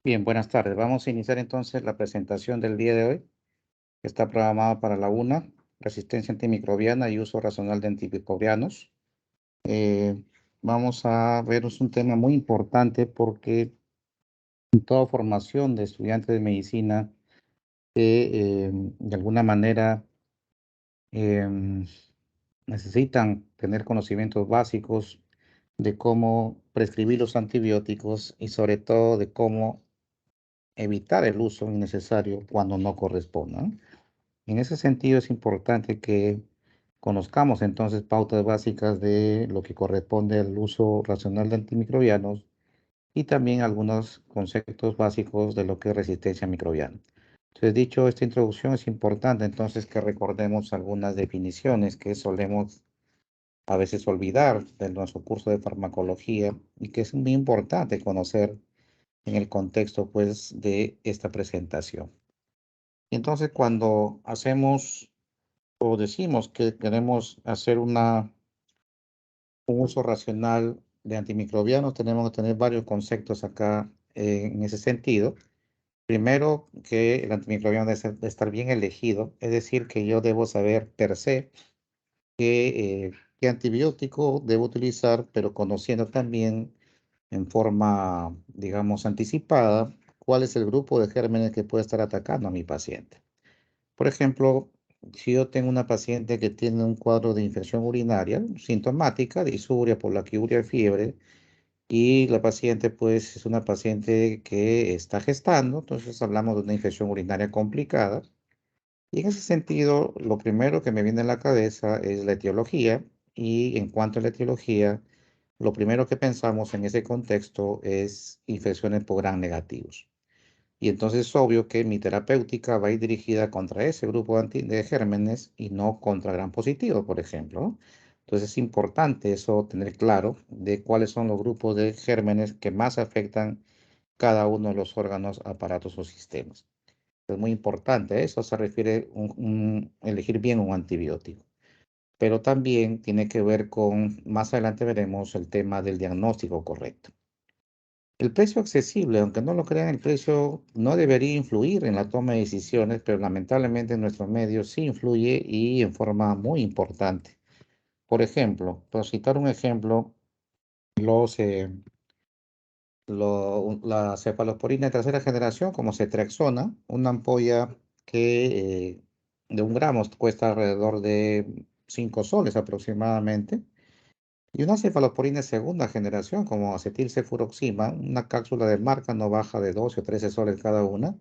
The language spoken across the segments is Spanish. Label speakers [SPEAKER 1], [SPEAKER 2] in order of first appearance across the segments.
[SPEAKER 1] Bien, buenas tardes. Vamos a iniciar entonces la presentación del día de hoy, que está programada para la una, resistencia antimicrobiana y uso racional de antimicrobianos. Eh, Vamos a ver un tema muy importante porque en toda formación de estudiantes de medicina que de alguna manera em, necesitan tener conocimientos básicos de cómo prescribir los antibióticos y sobre todo de cómo evitar el uso innecesario cuando no corresponda. En ese sentido, es importante que conozcamos entonces pautas básicas de lo que corresponde al uso racional de antimicrobianos y también algunos conceptos básicos de lo que es resistencia microbiana. Entonces, dicho esta introducción, es importante entonces que recordemos algunas definiciones que solemos a veces olvidar de nuestro curso de farmacología y que es muy importante conocer en el contexto pues de esta presentación. Entonces, cuando hacemos o decimos que queremos hacer un uso racional de antimicrobianos, tenemos que tener varios conceptos acá en ese sentido. Primero, que el antimicrobiano debe estar bien elegido, es decir, que yo debo saber per se qué antibiótico debo utilizar, pero conociendo también en forma, digamos, anticipada, cuál es el grupo de gérmenes que puede estar atacando a mi paciente. Por ejemplo, si yo tengo una paciente que tiene un cuadro de infección urinaria sintomática, disuria, polaquiuria, fiebre, y la paciente pues es una paciente que está gestando, entonces hablamos de una infección urinaria complicada. Y en ese sentido, lo primero que me viene a la cabeza es la etiología, y en cuanto a la etiología, lo primero que pensamos en ese contexto es infecciones por gram negativos. Y entonces es obvio que mi terapéutica va a ir dirigida contra ese grupo de gérmenes y no contra gram positivos, por ejemplo, ¿no? Entonces es importante eso tener claro de cuáles son los grupos de gérmenes que más afectan cada uno de los órganos, aparatos o sistemas. Es muy importante, eso se refiere a elegir bien un antibiótico. Pero también tiene que ver con, más adelante veremos el tema del diagnóstico correcto. El precio accesible, aunque no lo crean, el precio no debería influir en la toma de decisiones, pero lamentablemente en nuestros medios sí influye y en forma muy importante. Por ejemplo, por citar un ejemplo, la cefalosporina de tercera generación, como Ceftriaxona, una ampolla que de 1 gramo cuesta alrededor de 5 soles aproximadamente. Y una cefalosporina de segunda generación, como acetilcefuroxima, una cápsula de marca no baja de 12 o 13 soles cada una.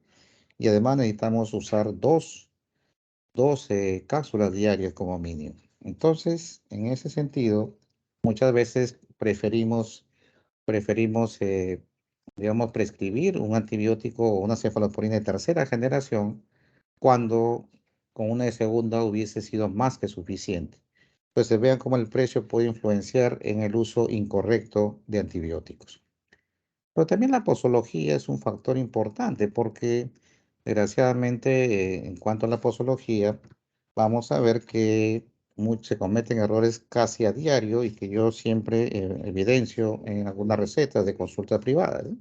[SPEAKER 1] Y además necesitamos usar dos cápsulas diarias como mínimo. Entonces, en ese sentido, muchas veces preferimos digamos, prescribir un antibiótico o una cefalosporina de tercera generación cuando con una de segunda hubiese sido más que suficiente. Pues se vean cómo el precio puede influenciar en el uso incorrecto de antibióticos. Pero también la posología es un factor importante porque, desgraciadamente, en cuanto a la posología, vamos a ver que se cometen errores casi a diario y que yo siempre evidencio en algunas recetas de consulta privada, ¿no?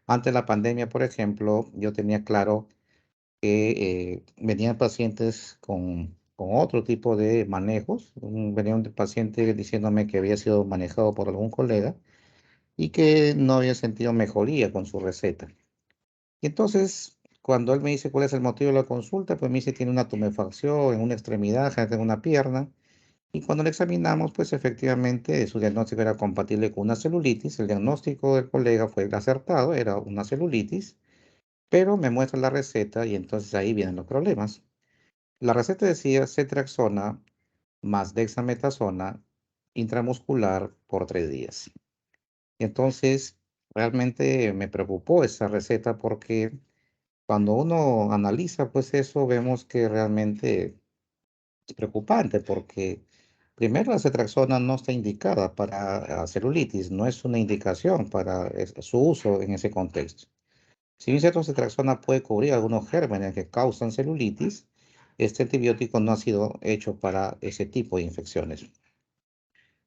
[SPEAKER 1] Antes de la pandemia, por ejemplo, yo tenía claro que venían pacientes con otro tipo de manejos. Venía un paciente diciéndome que había sido manejado por algún colega y que no había sentido mejoría con su receta. Y entonces, cuando él me dice cuál es el motivo de la consulta, pues me dice tiene una tumefacción en una extremidad, en una pierna. Y cuando le examinamos, pues efectivamente su diagnóstico era compatible con una celulitis. El diagnóstico del colega fue acertado, era una celulitis, pero me muestra la receta y entonces ahí vienen los problemas. La receta decía Ceftriaxona más dexametasona intramuscular por 3 días. Entonces, realmente me preocupó esa receta porque cuando uno analiza, pues eso vemos que realmente es preocupante porque primero la ceftriaxona no está indicada para celulitis, no es una indicación para su uso en ese contexto. Si bien cierto ceftriaxona puede cubrir algunos gérmenes que causan celulitis, este antibiótico no ha sido hecho para ese tipo de infecciones.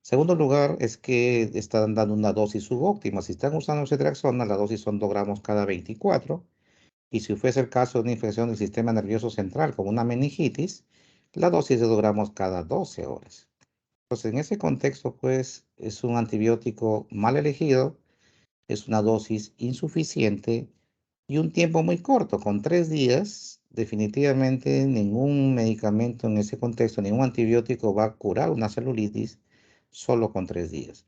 [SPEAKER 1] Segundo lugar, es que están dando una dosis subóptima. Si están usando ceftriaxona, la dosis son 2 gramos cada 24. Y si fuese el caso de una infección del sistema nervioso central, como una meningitis, la dosis de 2 gramos cada 12 horas. Entonces, en ese contexto, pues, es un antibiótico mal elegido, es una dosis insuficiente y un tiempo muy corto, con 3 días. Definitivamente ningún medicamento en ese contexto, ningún antibiótico va a curar una celulitis solo con 3 días.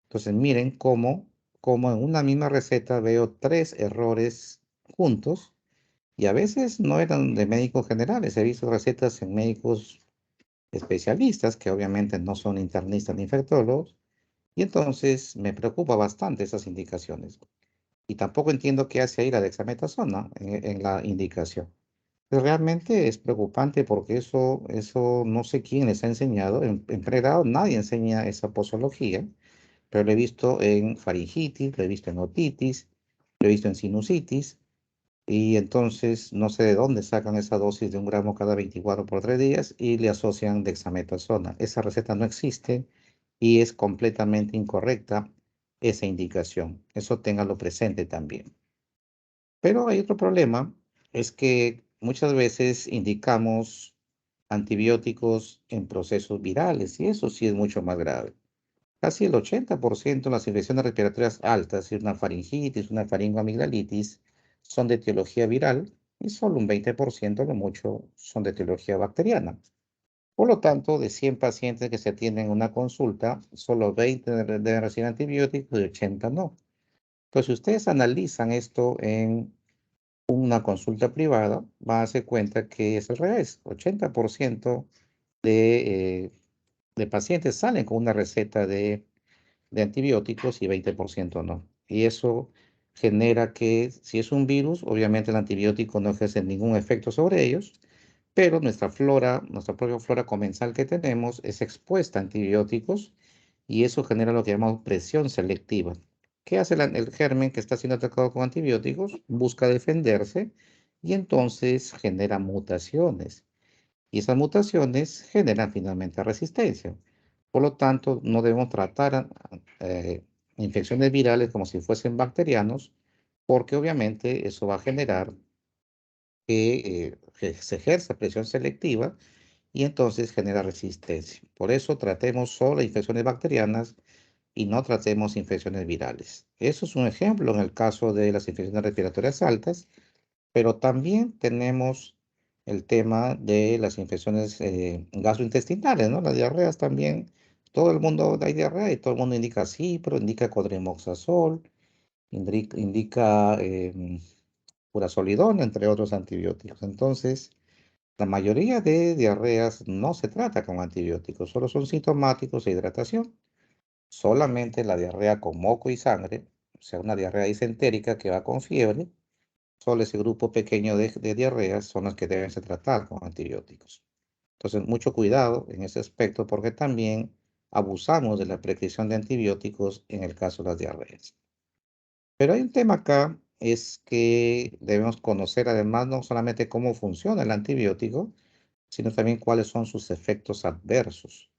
[SPEAKER 1] Entonces miren cómo en una misma receta veo 3 errores juntos y a veces no eran de médicos generales. He visto recetas en médicos especialistas que obviamente no son internistas ni infectólogos y entonces me preocupa bastante esas indicaciones. Y tampoco entiendo qué hace ahí la dexametasona en la indicación. Pero realmente es preocupante porque eso no sé quién les ha enseñado. En pregrado nadie enseña esa posología, pero lo he visto en faringitis, lo he visto en otitis, lo he visto en sinusitis, y entonces no sé de dónde sacan esa dosis de 1 gramo cada 24 por 3 días y le asocian dexametasona. Esa receta no existe y es completamente incorrecta esa indicación. Eso téngalo presente también. Pero hay otro problema, es que muchas veces indicamos antibióticos en procesos virales y eso sí es mucho más grave. Casi el 80% de las infecciones respiratorias altas, y una faringitis, una faringoamigdalitis, son de etiología viral y solo un 20% lo mucho son de etiología bacteriana. Por lo tanto, de 100 pacientes que se atienden en una consulta, solo 20 deben recibir antibióticos y 80 no. Entonces, si ustedes analizan esto en una consulta privada, va a darse cuenta que es al revés. 80% de pacientes salen con una receta de antibióticos y 20% no. Y eso genera que si es un virus, obviamente el antibiótico no ejerce ningún efecto sobre ellos, pero nuestra flora, nuestra propia flora comensal que tenemos es expuesta a antibióticos y eso genera lo que llamamos presión selectiva. ¿Qué hace el germen que está siendo atacado con antibióticos? Busca defenderse y entonces genera mutaciones. Y esas mutaciones generan finalmente resistencia. Por lo tanto, no debemos tratar eh, infecciones virales como si fuesen bacterianos, porque obviamente eso va a generar que se ejerza presión selectiva y entonces genera resistencia. Por eso tratemos solo infecciones bacterianas y no tratemos infecciones virales. Eso es un ejemplo en el caso de las infecciones respiratorias altas, pero también tenemos el tema de las infecciones gastrointestinales, ¿no? Las diarreas también. Todo el mundo da diarrea y todo el mundo indica cipro, indica codrimoxazol, indica furazolidona, entre otros antibióticos. Entonces, la mayoría de diarreas no se trata con antibióticos, solo son sintomáticos e hidratación. Solamente la diarrea con moco y sangre, o sea, una diarrea disentérica que va con fiebre, solo ese grupo pequeño de diarreas son las que deben ser tratadas con antibióticos. Entonces, mucho cuidado en ese aspecto porque también abusamos de la prescripción de antibióticos en el caso de las diarreas. Pero hay un tema acá, es que debemos conocer además no solamente cómo funciona el antibiótico, sino también cuáles son sus efectos adversos.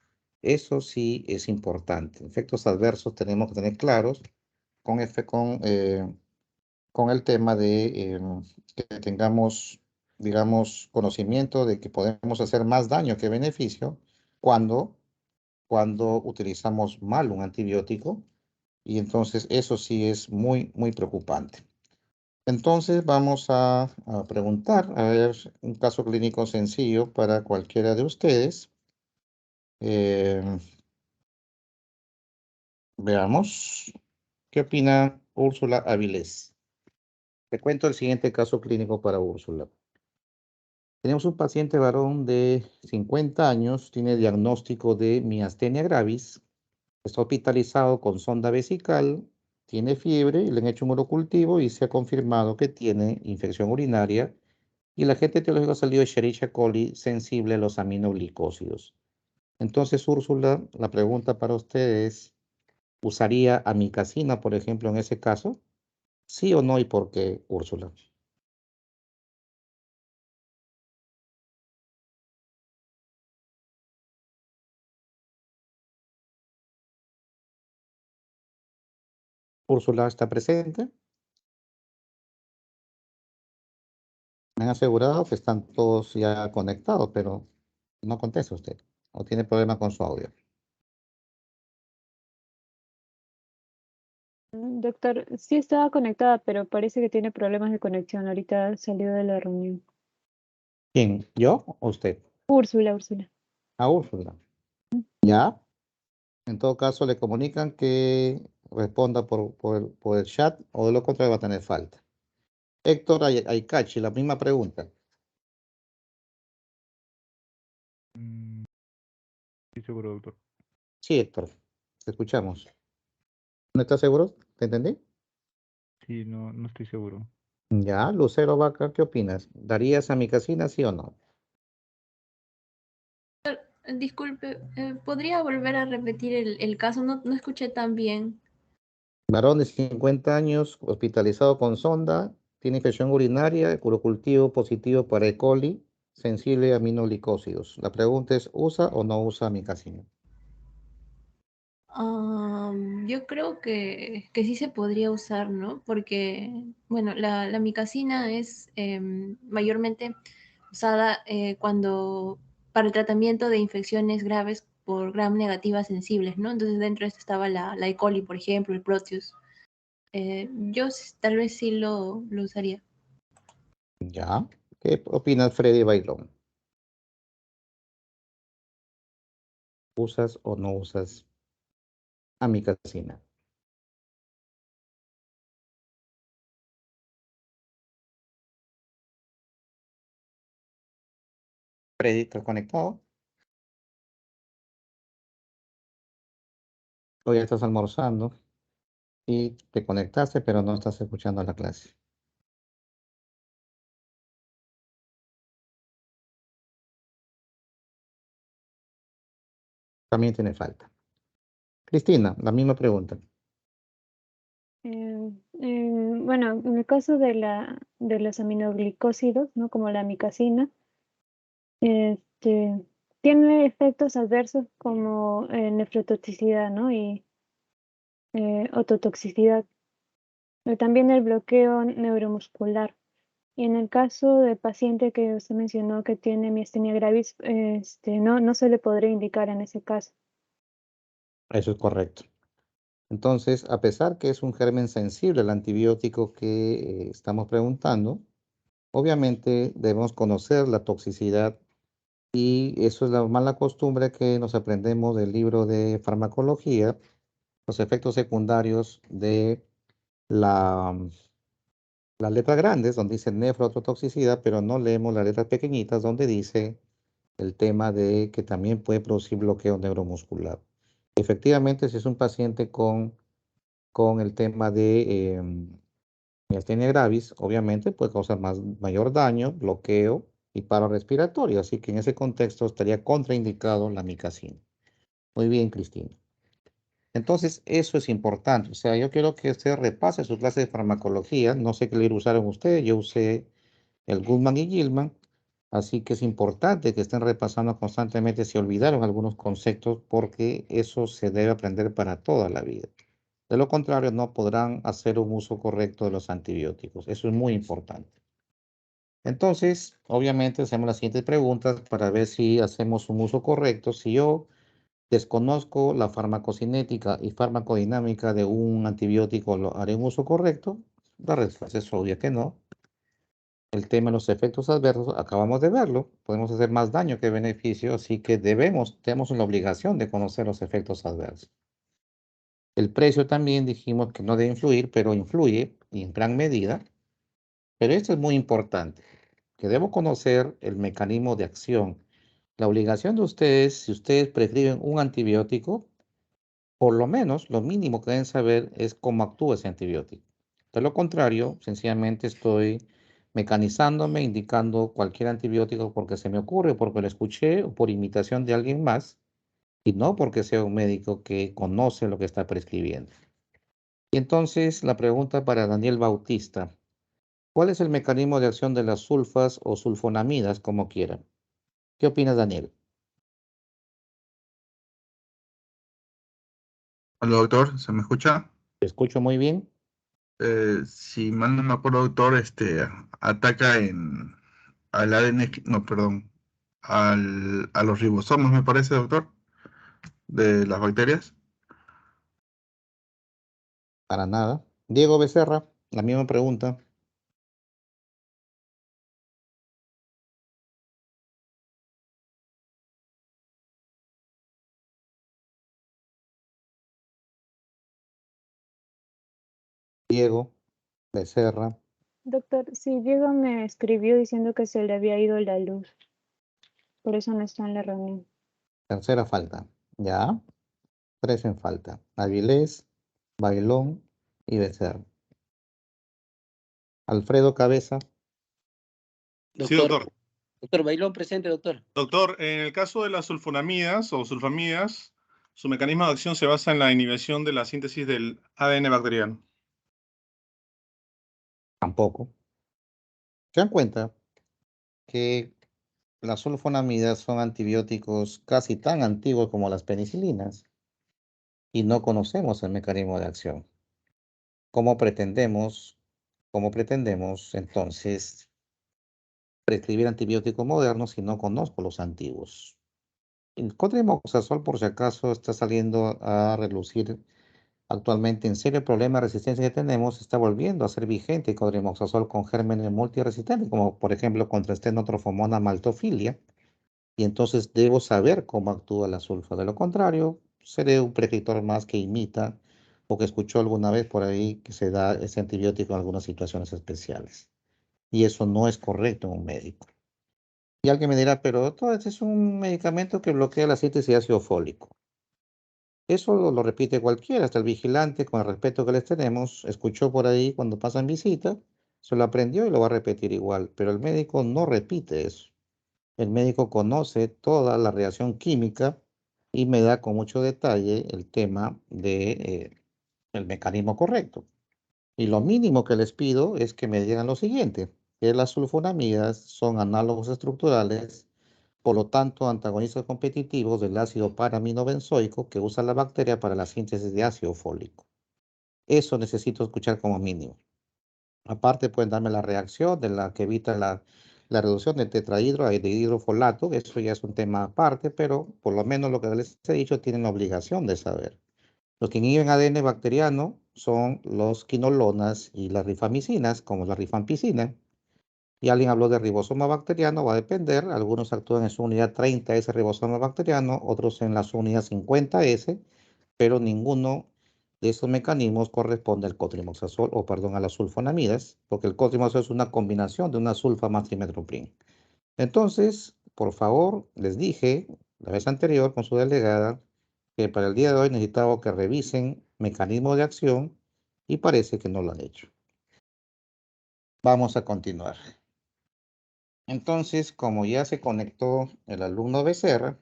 [SPEAKER 1] Eso sí es importante. Efectos adversos tenemos que tener claros con, con el tema de que tengamos, digamos, conocimiento de que podemos hacer más daño que beneficio cuando, cuando utilizamos mal un antibiótico y entonces eso sí es muy, muy preocupante. Entonces vamos a preguntar, a ver, un caso clínico sencillo para cualquiera de ustedes. Eh, Veamos, ¿qué opina Úrsula Avilés? Te cuento el siguiente caso clínico para Úrsula. Tenemos un paciente varón de 50 años, tiene diagnóstico de miastenia gravis, está hospitalizado con sonda vesical, tiene fiebre, le han hecho un urocultivo y se ha confirmado que tiene infección urinaria y el agente etiológico salió Escherichia coli sensible a los aminoglicósidos. Entonces, Úrsula, la pregunta para usted es, ¿usaría amicacina, por ejemplo, en ese caso? ¿Sí o no y por qué, Úrsula? Úrsula está presente. Me han asegurado que están todos ya conectados, pero no contesta usted. ¿O tiene problema con su audio?
[SPEAKER 2] Doctor, sí estaba conectada, pero parece que tiene problemas de conexión. Ahorita salió de la reunión.
[SPEAKER 1] ¿Quién? ¿Yo o usted?
[SPEAKER 2] Úrsula, Úrsula.
[SPEAKER 1] A Úrsula. ¿Ya? En todo caso, le comunican que responda por el chat o de lo contrario va a tener falta. Héctor Aycachi, la misma pregunta.
[SPEAKER 3] Estoy seguro, doctor.
[SPEAKER 1] Sí, Héctor, te escuchamos. ¿No estás seguro? ¿Te entendí?
[SPEAKER 3] Sí, no estoy seguro.
[SPEAKER 1] Ya, Lucero Vaca, ¿qué opinas? ¿Darías a mi casina, sí o no?
[SPEAKER 4] Disculpe, ¿podría volver a repetir el caso? No escuché tan bien.
[SPEAKER 1] Varón de 50 años, hospitalizado con sonda, tiene infección urinaria, urocultivo positivo para E. coli, sensible a aminoglicósidos. La pregunta es, ¿usa o no usa amicacina?
[SPEAKER 4] Yo creo que sí se podría usar, ¿no? Porque, bueno, la micacina es mayormente usada cuando para el tratamiento de infecciones graves por gram negativas sensibles, ¿no? Entonces dentro de esto estaba la E. coli, por ejemplo, el Proteus. Tal vez sí lo usaría.
[SPEAKER 1] Ya. ¿Qué opinas, Freddy Bailón? ¿Usas o no usas amicacina? Freddy, ¿estás conectado? Hoy estás almorzando y te conectaste, pero no estás escuchando la clase. También tiene falta. Cristina, la misma pregunta.
[SPEAKER 2] Bueno, en el caso de los aminoglicósidos, ¿no? Como la amicacina, este, tiene efectos adversos como nefrotoxicidad, ¿no? Y ototoxicidad. También el bloqueo neuromuscular. Y en el caso del paciente que usted mencionó que tiene miastenia gravis, no se le podría indicar en ese caso.
[SPEAKER 1] Eso es correcto. Entonces, a pesar que es un germen sensible al antibiótico que estamos preguntando, obviamente debemos conocer la toxicidad y eso es la mala costumbre que nos aprendemos del libro de farmacología, los efectos secundarios de la, las letras grandes, donde dice nefrotoxicidad, pero no leemos las letras pequeñitas, donde dice el tema de que también puede producir bloqueo neuromuscular. Efectivamente, si es un paciente con el tema de miastenia gravis, obviamente puede causar mayor daño, bloqueo y paro respiratorio, así que en ese contexto estaría contraindicado la micacina. Muy bien, Cristina. Entonces, eso es importante. O sea, yo quiero que usted repase su clase de farmacología. No sé qué libro usaron ustedes. Yo usé el Goodman y Gilman. Así que es importante que estén repasando constantemente si olvidaron algunos conceptos porque eso se debe aprender para toda la vida. De lo contrario, no podrán hacer un uso correcto de los antibióticos. Eso es muy importante. Entonces, obviamente, hacemos las siguientes preguntas para ver si hacemos un uso correcto. Si yo desconozco la farmacocinética y farmacodinámica de un antibiótico, ¿lo haré un uso correcto? La respuesta es obvia que no. El tema de los efectos adversos, acabamos de verlo, podemos hacer más daño que beneficio, así que tenemos la obligación de conocer los efectos adversos. El precio también dijimos que no debe influir, pero influye y en gran medida. Pero esto es muy importante, que debo conocer el mecanismo de acción. La obligación de ustedes, si ustedes prescriben un antibiótico, por lo menos lo mínimo que deben saber es cómo actúa ese antibiótico. De lo contrario, sencillamente estoy mecanizándome, indicando cualquier antibiótico porque se me ocurre, porque lo escuché o por imitación de alguien más, y no porque sea un médico que conoce lo que está prescribiendo. Y entonces la pregunta para Daniel Bautista, ¿cuál es el mecanismo de acción de las sulfas o sulfonamidas, como quieran? ¿Qué opinas, Daniel?
[SPEAKER 5] Hola doctor, ¿se me escucha?
[SPEAKER 1] Te escucho muy bien.
[SPEAKER 5] Si mal no me acuerdo, doctor, ataca al ADN, no, perdón, a los ribosomas, me parece, doctor, de las bacterias.
[SPEAKER 1] Para nada. Diego Becerra, la misma pregunta. Diego Becerra.
[SPEAKER 2] Doctor, sí, Diego me escribió diciendo que se le había ido la luz. Por eso no está en la reunión.
[SPEAKER 1] Tercera falta. Ya. 3 en falta. Avilés, Bailón y Becerra. Alfredo Cabeza.
[SPEAKER 6] Sí, doctor. Doctor Bailón, presente, doctor.
[SPEAKER 7] Doctor, en el caso de las sulfonamidas o sulfamidas, su mecanismo de acción se basa en la inhibición de la síntesis del ADN bacteriano.
[SPEAKER 1] Tampoco. ¿Se dan cuenta que las sulfonamidas son antibióticos casi tan antiguos como las penicilinas y no conocemos el mecanismo de acción? ¿Cómo pretendemos entonces prescribir antibióticos modernos si no conozco los antiguos? El cotrimoxazol, por si acaso, está saliendo a relucir actualmente en serio el problema de resistencia que tenemos, está volviendo a ser vigente el cotrimoxazol con gérmenes multiresistentes, como por ejemplo contra Stenotrophomona maltophilia, y entonces debo saber cómo actúa la sulfa. De lo contrario, seré un prescriptor más que imita o que escuchó alguna vez por ahí que se da ese antibiótico en algunas situaciones especiales. Y eso no es correcto en un médico. Y alguien me dirá, pero doctor, este es un medicamento que bloquea la síntesis de ácido fólico. Eso lo repite cualquiera, hasta el vigilante, con el respeto que les tenemos, escuchó por ahí cuando pasan visita, se lo aprendió y lo va a repetir igual, pero el médico no repite eso. El médico conoce toda la reacción química y me da con mucho detalle el tema de el mecanismo correcto. Y lo mínimo que les pido es que me digan lo siguiente, que las sulfonamidas son análogos estructurales, por lo tanto antagonistas competitivos del ácido paraminobenzoico que usa la bacteria para la síntesis de ácido fólico. Eso necesito escuchar como mínimo. Aparte pueden darme la reacción de la que evita la reducción de tetrahidro a de hidrofolato, eso ya es un tema aparte, pero por lo menos lo que les he dicho tienen la obligación de saber. Los que inhiben ADN bacteriano son los quinolonas y las rifamicinas, como la rifampicina. Y alguien habló de ribosoma bacteriano, va a depender. Algunos actúan en su unidad 30S ribosoma bacteriano, otros en la unidad 50S, pero ninguno de estos mecanismos corresponde al cotrimoxazol, o perdón, a las sulfonamidas, porque el cotrimoxazol es una combinación de una sulfa más trimethoprim. Entonces, por favor, les dije la vez anterior con su delegada que para el día de hoy necesitaba que revisen mecanismo de acción y parece que no lo han hecho. Vamos a continuar. Entonces, como ya se conectó el alumno Becerra,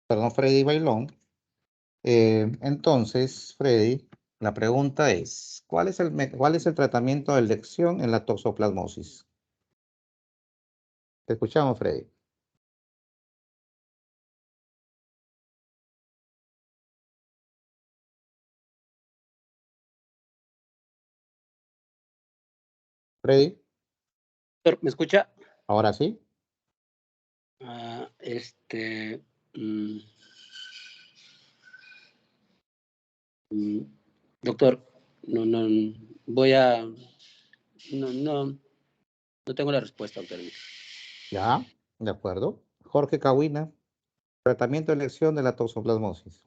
[SPEAKER 1] perdón, Freddy Bailón, entonces, Freddy, la pregunta es, ¿cuál es el tratamiento de elección en la toxoplasmosis? Te escuchamos, Freddy. Freddy,
[SPEAKER 6] Doctor, ¿me escucha?
[SPEAKER 1] ahora sí.
[SPEAKER 6] Doctor, voy a, no tengo la respuesta, doctor.
[SPEAKER 1] Ya, de acuerdo. Jorge Cahuina, tratamiento de elección de la toxoplasmosis.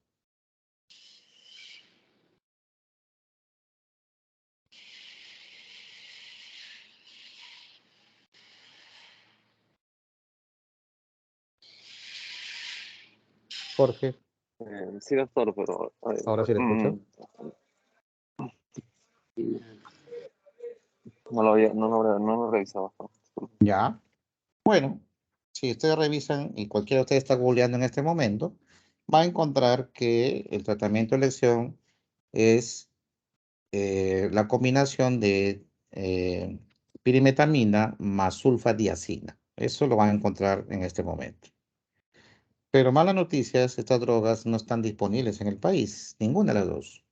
[SPEAKER 1] Jorge,
[SPEAKER 8] Sí, doctor, pero
[SPEAKER 1] ahora sí le escucho.
[SPEAKER 8] no lo revisaba.
[SPEAKER 1] Ya. Bueno, si ustedes revisan y cualquiera de ustedes está googleando en este momento, va a encontrar que el tratamiento de elección es la combinación de pirimetamina más sulfadiazina. Eso lo van a encontrar en este momento. Pero malas noticias, estas drogas no están disponibles en el país, ninguna de las dos.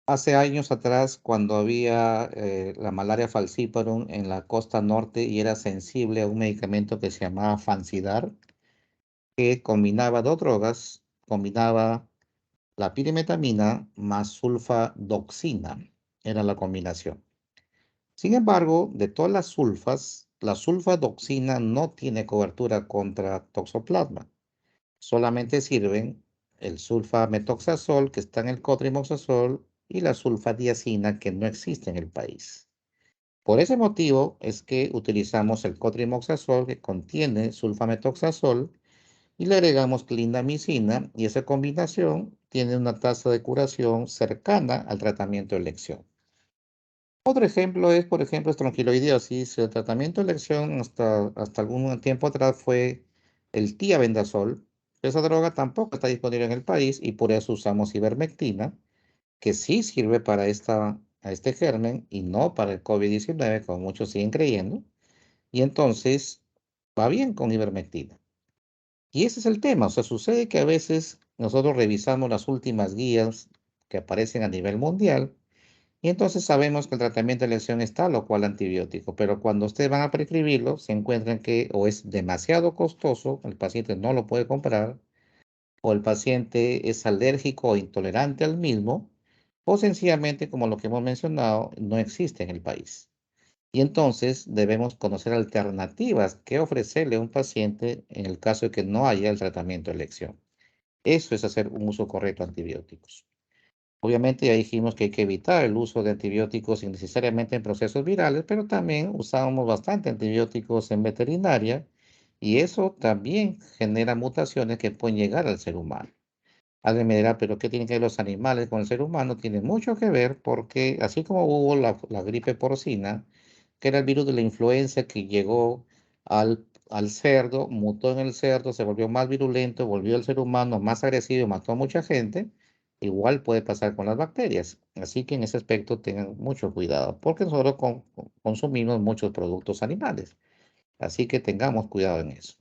[SPEAKER 1] Hace años atrás, cuando había la malaria falciparum en la costa norte y era sensible a un medicamento que se llamaba Fansidar, que combinaba dos drogas, combinaba la pirimetamina más sulfadoxina, era la combinación. Sin embargo, de todas las sulfas, la sulfadoxina no tiene cobertura contra toxoplasma. Solamente sirven el sulfametoxazol, que está en el cotrimoxazol, y la sulfadiazina, que no existe en el país. Por ese motivo es que utilizamos el cotrimoxazol, que contiene sulfametoxazol, y le agregamos clindamicina, y esa combinación tiene una tasa de curación cercana al tratamiento de elección. Otro ejemplo es, por ejemplo, estrongiloidiasis. El tratamiento de elección hasta algún tiempo atrás fue el tiabendazol. Esa droga tampoco está disponible en el país y por eso usamos ivermectina, que sí sirve para a este germen y no para el COVID-19, como muchos siguen creyendo. Y entonces va bien con ivermectina. Y ese es el tema. O sea, sucede que a veces nosotros revisamos las últimas guías que aparecen a nivel mundial y entonces sabemos que el tratamiento de elección es tal o cual antibiótico, pero cuando ustedes van a prescribirlo, se encuentran que o es demasiado costoso, el paciente no lo puede comprar, o el paciente es alérgico o intolerante al mismo, o sencillamente, como lo que hemos mencionado, no existe en el país. Y entonces debemos conocer alternativas que ofrecerle a un paciente en el caso de que no haya el tratamiento de elección. Eso es hacer un uso correcto de antibióticos. Obviamente ya dijimos que hay que evitar el uso de antibióticos innecesariamente en procesos virales, pero también usamos bastante antibióticos en veterinaria y eso también genera mutaciones que pueden llegar al ser humano. Alguien me dirá, pero ¿qué tienen que ver los animales con el ser humano? Tiene mucho que ver porque así como hubo la gripe porcina, que era el virus de la influenza que llegó al cerdo, mutó en el cerdo, se volvió más virulento, volvió al ser humano más agresivo y mató a mucha gente, igual puede pasar con las bacterias. Así que en ese aspecto tengan mucho cuidado, porque nosotros consumimos muchos productos animales. Así que tengamos cuidado en eso.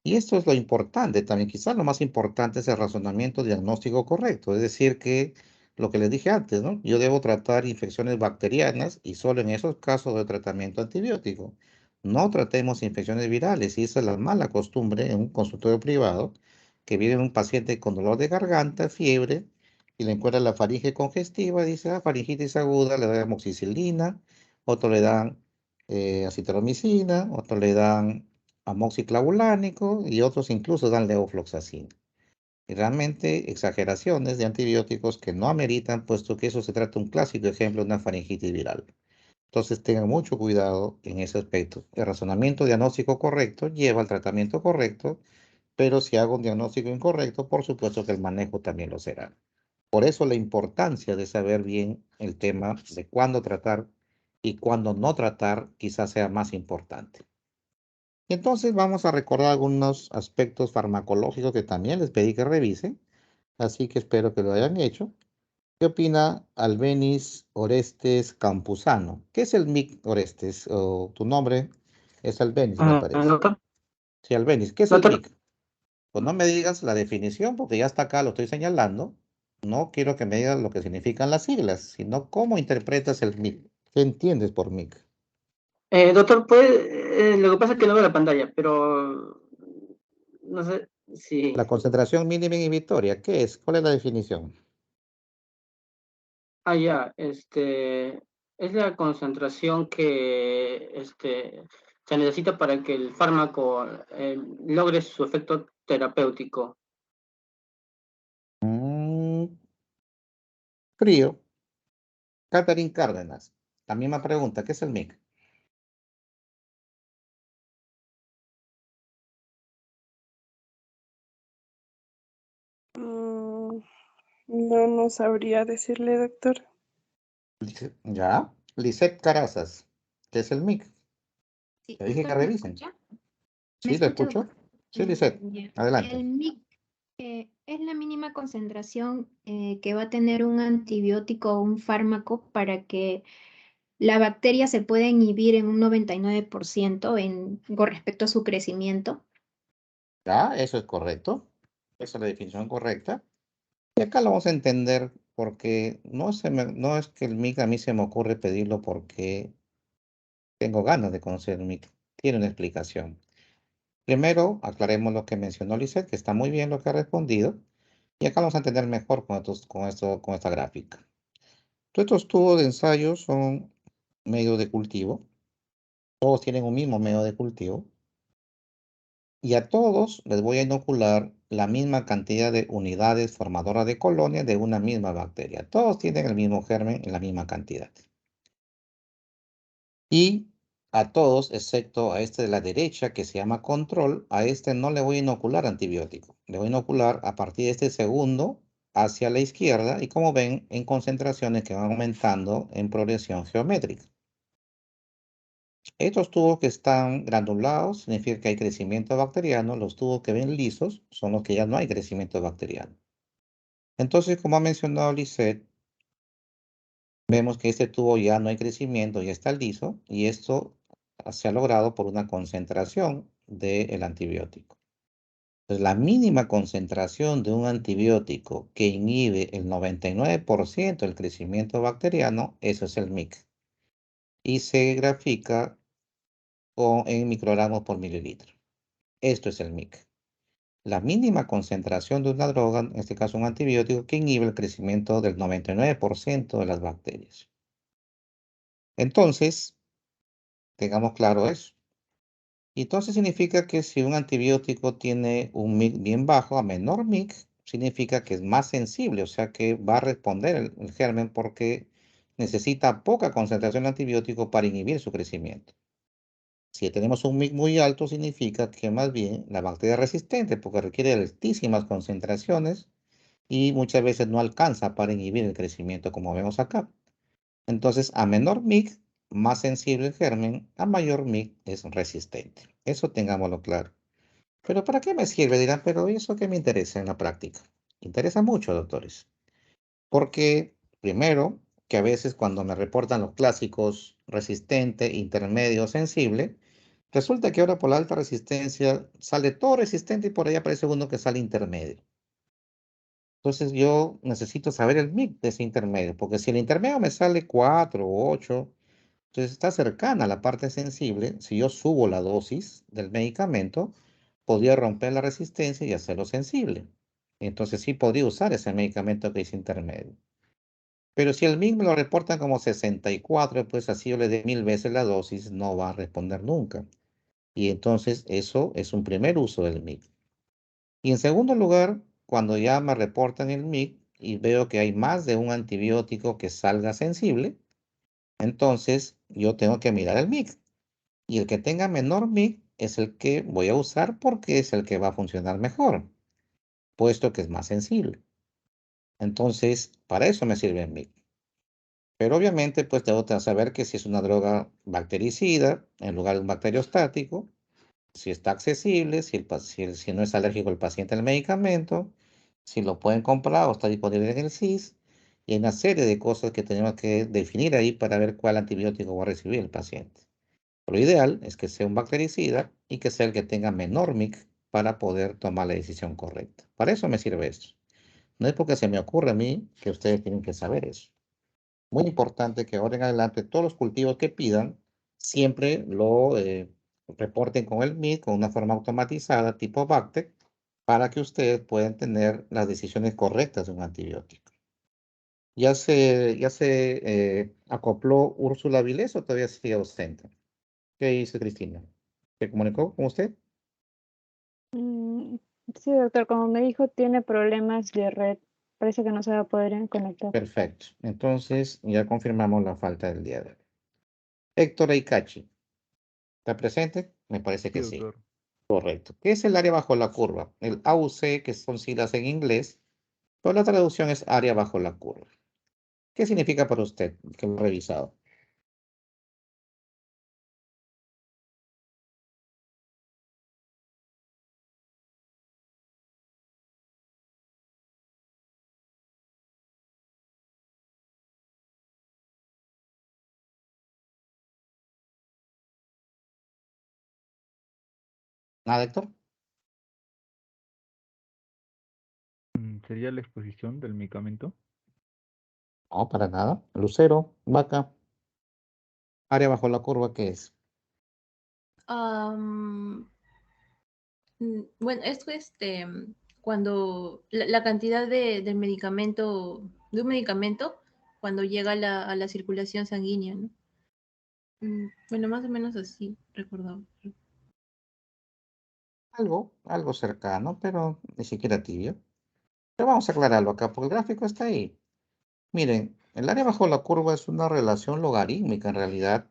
[SPEAKER 1] Y esto es lo importante también, quizás lo más importante es el razonamiento diagnóstico correcto, es decir, que lo que les dije antes, ¿no? Yo debo tratar infecciones bacterianas y solo en esos casos de tratamiento antibiótico. No tratemos infecciones virales y esa es la mala costumbre en un consultorio privado, que viene un paciente con dolor de garganta, fiebre, y le encuentra la faringe congestiva, dice, faringitis aguda, le dan amoxicilina, otro le dan acitromicina, otro le dan amoxiclavulánico y otros incluso dan levofloxacina. Y realmente exageraciones de antibióticos que no ameritan, puesto que eso se trata de un clásico ejemplo de una faringitis viral. Entonces tengan mucho cuidado en ese aspecto. El razonamiento diagnóstico correcto lleva al tratamiento correcto, pero si hago un diagnóstico incorrecto, por supuesto que el manejo también lo será. Por eso la importancia de saber bien el tema de cuándo tratar y cuándo no tratar quizás sea más importante. Y entonces vamos a recordar algunos aspectos farmacológicos que también les pedí que revisen, así que espero que lo hayan hecho. ¿Qué opina Albeniz Orestes Campuzano? ¿Qué es el MIC Orestes? O tu nombre es Albeniz, me parece.
[SPEAKER 9] Doctor,
[SPEAKER 1] Sí, Albeniz, ¿qué es el
[SPEAKER 9] doctor,
[SPEAKER 1] MIC? Pues no me digas la definición, porque ya está acá, lo estoy señalando. No quiero que me digas lo que significan las siglas, sino cómo interpretas el MIC. ¿Qué entiendes por MIC?
[SPEAKER 9] doctor, lo que pasa es que no veo la pantalla, pero no sé si...
[SPEAKER 1] La concentración mínima inhibitoria, ¿qué es? ¿Cuál es la definición?
[SPEAKER 9] ya, es la concentración que se necesita para que el fármaco logre su efecto terapéutico.
[SPEAKER 1] Frío. Catherine Cárdenas. La misma pregunta, ¿qué es el MIC?
[SPEAKER 10] No sabría decirle, doctor.
[SPEAKER 1] Ya. Lisette Carazas, ¿qué es el MIC?
[SPEAKER 4] Sí,
[SPEAKER 1] Te dije que
[SPEAKER 4] doctor, ¿me
[SPEAKER 1] revisen.
[SPEAKER 4] escucha?
[SPEAKER 1] Sí, lo escucho. Sí, Lisette,
[SPEAKER 4] Ya.
[SPEAKER 1] adelante.
[SPEAKER 4] El MIC es la mínima concentración que va a tener un antibiótico o un fármaco para que la bacteria se pueda inhibir en un 99% con respecto a su crecimiento.
[SPEAKER 1] Ya, eso es correcto. Esa es la definición correcta. Y acá lo vamos a entender porque no es que el MIC a mí se me ocurre pedirlo porque tengo ganas de conocer el MIC. Tiene una explicación. Primero, aclaremos lo que mencionó Lisette, que está muy bien lo que ha respondido, y acá vamos a entender mejor con esta gráfica. Todos estos tubos de ensayo son medios de cultivo. Todos tienen un mismo medio de cultivo. Y a todos les voy a inocular la misma cantidad de unidades formadoras de colonias de una misma bacteria. Todos tienen el mismo germen en la misma cantidad. Y a todos, excepto a este de la derecha, que se llama control, a este no le voy a inocular antibiótico. Le voy a inocular a partir de este segundo hacia la izquierda y como ven, en concentraciones que van aumentando en progresión geométrica. Estos tubos que están granulados significa que hay crecimiento bacteriano. Los tubos que ven lisos son los que ya no hay crecimiento bacteriano. Entonces, como ha mencionado Lisette, vemos que este tubo ya no hay crecimiento, ya está liso, y esto se ha logrado por una concentración del antibiótico. Entonces, la mínima concentración de un antibiótico que inhibe el 99% del crecimiento bacteriano, eso es el MIC. Y se grafica en microgramos por mililitro. Esto es el MIC. La mínima concentración de una droga, en este caso un antibiótico, que inhibe el crecimiento del 99% de las bacterias. Entonces, tengamos claro eso. Y entonces significa que si un antibiótico tiene un MIC bien bajo, a menor MIC, significa que es más sensible, o sea que va a responder el germen porque necesita poca concentración de antibiótico para inhibir su crecimiento. Si tenemos un MIC muy alto, significa que más bien la bacteria es resistente porque requiere altísimas concentraciones y muchas veces no alcanza para inhibir el crecimiento, como vemos acá. Entonces, a menor MIC, más sensible el germen, a mayor MIC es resistente. Eso tengámoslo claro. Pero ¿para qué me sirve? Dirán, pero ¿eso qué me interesa en la práctica? Interesa mucho, doctores. Porque, primero, que a veces cuando me reportan los clásicos resistente, intermedio, sensible, resulta que ahora por la alta resistencia sale todo resistente y por ahí aparece uno que sale intermedio. Entonces yo necesito saber el MIC de ese intermedio, porque si el intermedio me sale 4 o 8, entonces está cercana a la parte sensible. Si yo subo la dosis del medicamento, podría romper la resistencia y hacerlo sensible. Entonces sí podría usar ese medicamento que es intermedio. Pero si el MIC me lo reportan como 64, pues así yo le dé 1000 veces la dosis, no va a responder nunca. Y entonces eso es un primer uso del MIC. Y en segundo lugar, cuando ya me reportan el MIC y veo que hay más de un antibiótico que salga sensible, entonces yo tengo que mirar el MIC. Y el que tenga menor MIC es el que voy a usar porque es el que va a funcionar mejor, puesto que es más sensible. Entonces, para eso me sirve el MIC. Pero obviamente, pues tengo que saber que si es una droga bactericida en lugar de un bacteriostático, si está accesible, si no es alérgico el paciente al medicamento, si lo pueden comprar o está disponible en el CIS, y hay una serie de cosas que tenemos que definir ahí para ver cuál antibiótico va a recibir el paciente. Lo ideal es que sea un bactericida y que sea el que tenga menor MIC para poder tomar la decisión correcta. Para eso me sirve esto. No es porque se me ocurre a mí que ustedes tienen que saber eso. Muy importante que ahora en adelante todos los cultivos que pidan siempre lo reporten con el MIC con una forma automatizada tipo Bactec para que ustedes puedan tener las decisiones correctas de un antibiótico. ¿Ya se acopló Úrsula Vilés o todavía sigue ausente? ¿Qué dice Cristina? ¿Se comunicó con usted?
[SPEAKER 2] Sí, doctor, como me dijo, tiene problemas de red. Parece que no se va a poder conectar.
[SPEAKER 1] Perfecto. Entonces ya confirmamos la falta del día de hoy. Héctor Aikachi, ¿está presente? Me parece
[SPEAKER 3] Sí,
[SPEAKER 1] que sí.
[SPEAKER 3] doctor.
[SPEAKER 1] Correcto. ¿Qué es el área bajo la curva? El AUC, que son siglas en inglés, pero la traducción es área bajo la curva. ¿Qué significa para usted que lo ha revisado? ¿Nada, Héctor?
[SPEAKER 3] ¿Sería la exposición del medicamento?
[SPEAKER 1] No, para nada. Lucero, vaca. Área bajo la curva, ¿qué es?
[SPEAKER 4] Bueno, esto es cuando la cantidad del medicamento, de un medicamento, cuando llega a la circulación sanguínea, ¿no? Bueno, más o menos así, recordaba.
[SPEAKER 1] Algo cercano, pero ni siquiera tibio. Pero vamos a aclararlo acá, porque el gráfico está ahí. Miren, el área bajo la curva es una relación logarítmica en realidad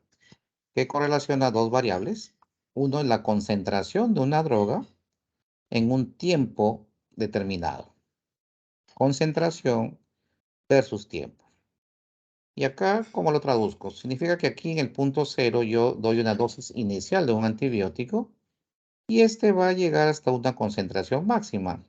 [SPEAKER 1] que correlaciona dos variables. Uno es la concentración de una droga en un tiempo determinado. Concentración versus tiempo. Y acá, ¿cómo lo traduzco? Significa que aquí en el punto cero yo doy una dosis inicial de un antibiótico y este va a llegar hasta una concentración máxima.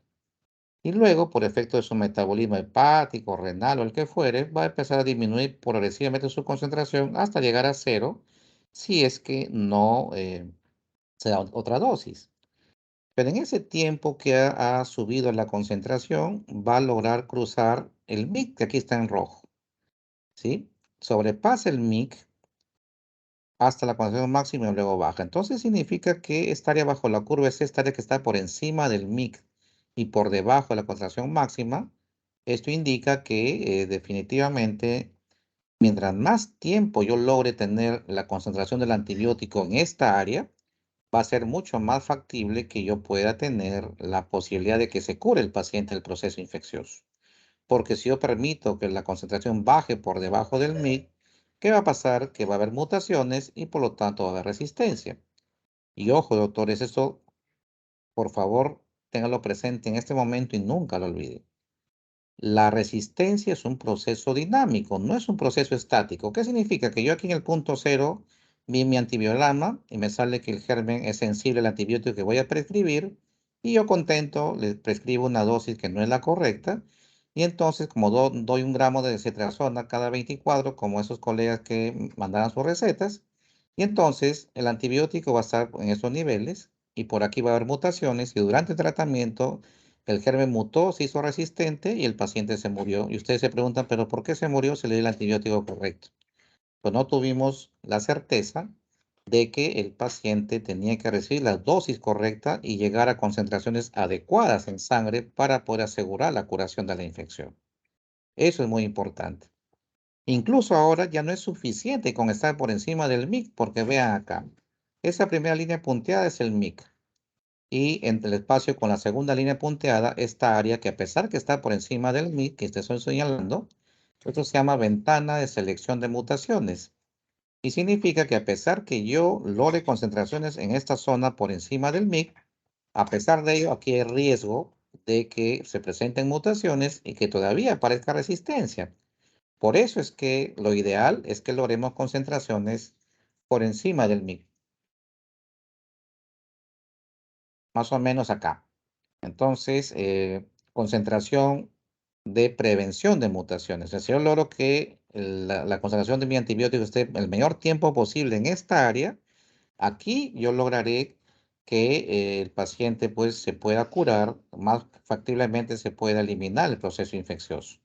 [SPEAKER 1] Y luego, por efecto de su metabolismo hepático, renal o el que fuere, va a empezar a disminuir progresivamente su concentración hasta llegar a cero si es que no se da otra dosis. Pero en ese tiempo que ha subido la concentración, va a lograr cruzar el MIC, que aquí está en rojo. ¿Sí? Sobrepasa el MIC hasta la concentración máxima y luego baja. Entonces significa que esta área bajo la curva es esta área que está por encima del MIC y por debajo de la concentración máxima. Esto indica que definitivamente mientras más tiempo yo logre tener la concentración del antibiótico en esta área, va a ser mucho más factible que yo pueda tener la posibilidad de que se cure el paciente del proceso infeccioso. Porque si yo permito que la concentración baje por debajo del MIC, ¿qué va a pasar? Que va a haber mutaciones y por lo tanto va a haber resistencia. Y ojo, doctores, eso, por favor, téngalo presente en este momento y nunca lo olvide. La resistencia es un proceso dinámico, no es un proceso estático. ¿Qué significa? Que yo aquí en el punto cero vi mi antibiograma y me sale que el germen es sensible al antibiótico que voy a prescribir y yo contento le prescribo una dosis que no es la correcta y entonces como doy 1 gramo de cetrazona cada 24, como esos colegas que mandaron sus recetas, y entonces el antibiótico va a estar en esos niveles y por aquí va a haber mutaciones y durante el tratamiento el germen mutó, se hizo resistente y el paciente se murió. Y ustedes se preguntan, ¿pero por qué se murió? Se le dio el antibiótico correcto. Pues no tuvimos la certeza de que el paciente tenía que recibir la dosis correcta y llegar a concentraciones adecuadas en sangre para poder asegurar la curación de la infección. Eso es muy importante. Incluso ahora ya no es suficiente con estar por encima del MIC, porque vean acá, esa primera línea punteada es el MIC. Y entre el espacio con la segunda línea punteada, esta área que a pesar que está por encima del MIC, que te estoy señalando, esto se llama ventana de selección de mutaciones. Y significa que a pesar que yo logre concentraciones en esta zona por encima del MIC, a pesar de ello, aquí hay riesgo de que se presenten mutaciones y que todavía aparezca resistencia. Por eso es que lo ideal es que logremos concentraciones por encima del MIC. Más o menos acá. Entonces, concentración de prevención de mutaciones. Si yo logro que la concentración de mi antibiótico esté el mayor tiempo posible en esta área, aquí yo lograré que el paciente pues se pueda curar, más factiblemente se pueda eliminar el proceso infeccioso.